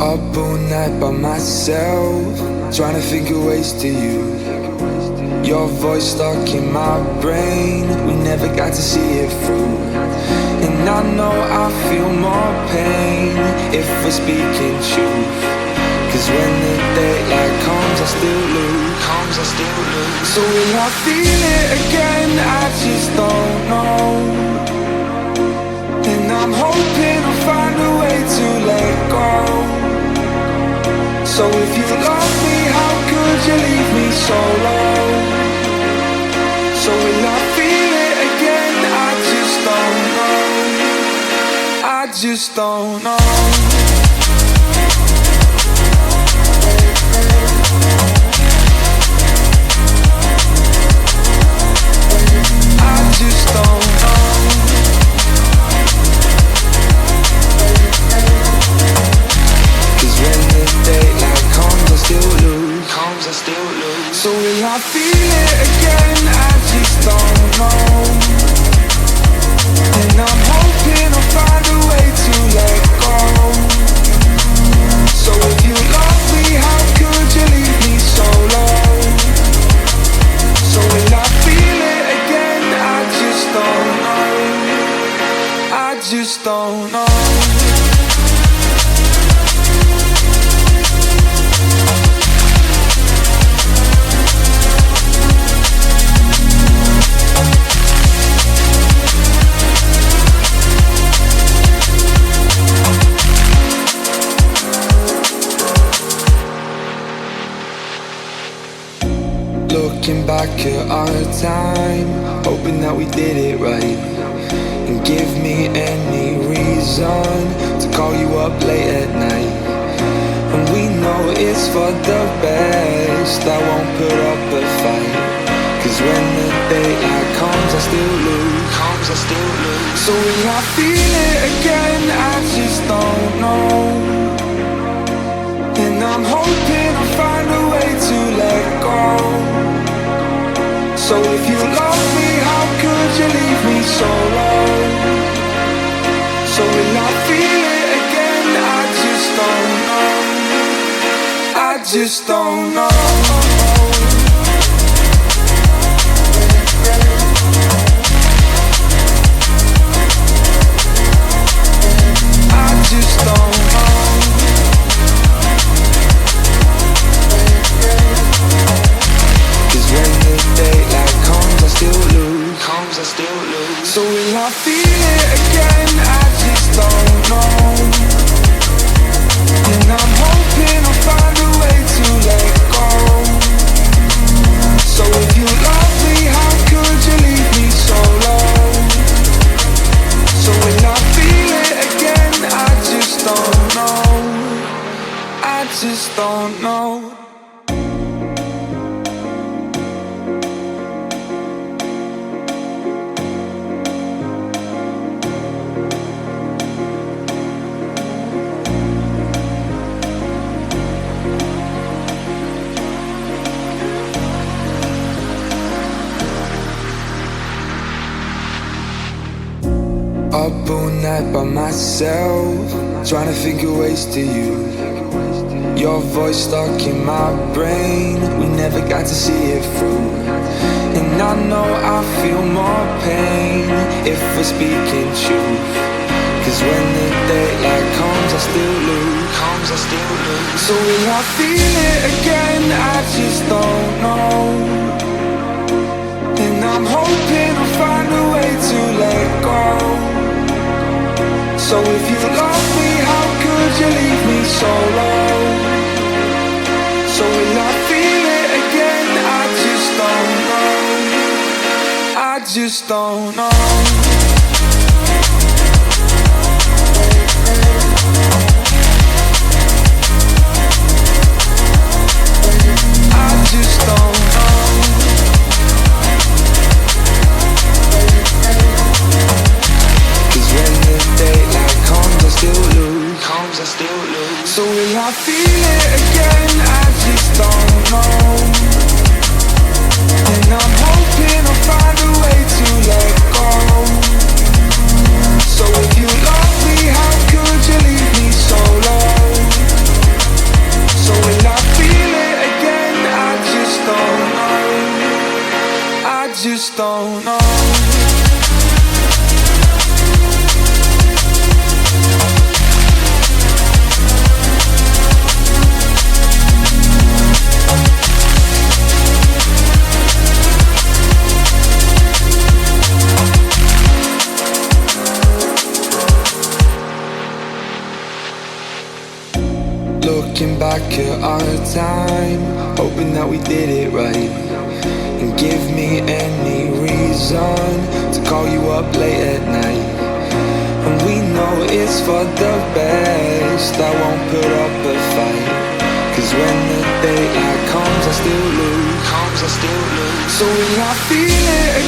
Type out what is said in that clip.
Up all night by myself, trying to think of ways to you. Your voice stuck in my brain, we never got to see it through. And I know I feel more pain if we're speaking truth. Cause when the daylight comes I still lose. So will I feel it again? I just don't know. And I'm hoping I'll find a way to let go. So if you love me, how could you leave me so low? So will I feel it again? I just don't know. I just don't know. Just don't know. Cause when the daylight comes I still lose. So will I feel it again? I just don't know. And I'm hoping I'll find a way to let go. So if you love me, how could you leave me so low? So will I feel it again? I just don't know. I just don't know. Looking back at our time, hoping that we did it right. And give me any reason to call you up late at night. And we know it's for the best, I won't put up a fight. Cause when the daylight comes I still lose. So will I feel it again? I just don't know. And I'm hoping I'll find a way to let go. So if you love me, how could you leave me so low? So will I feel it again? I just don't know. I just don't know. I just don't know. Cause when the daylight comes I still lose. So will I feel it again? I just don't know. And I'm hoping I'll find a way to let go. So if you love me, how could you leave me so low? So will I feel it again? I just don't know. I just don't know. Up all night by myself, trying to think of ways to you. Your voice stuck in my brain, we never got to see it through. And I know I feel more pain if we're speaking truth. Cause when the daylight comes I still lose. So will I feel it again? I just don't know. And I'm hoping I'll find a way to let go. So if you love me, how could you leave me so low? So will I feel it again? I just don't know. I just don't know. I just don't know. Cause when the daylight comes I still lose. So will I feel it again? I just don't know. And I'm hoping I'll find a way to let go. So if you love me, how could you leave me so low? just don't know. Looking back at our time, hoping that we did it right. And give me any reason to call you up late at night. And we know it's for the best, I won't put up a fight. Cause when the daylight comes I still lose. So will I feel it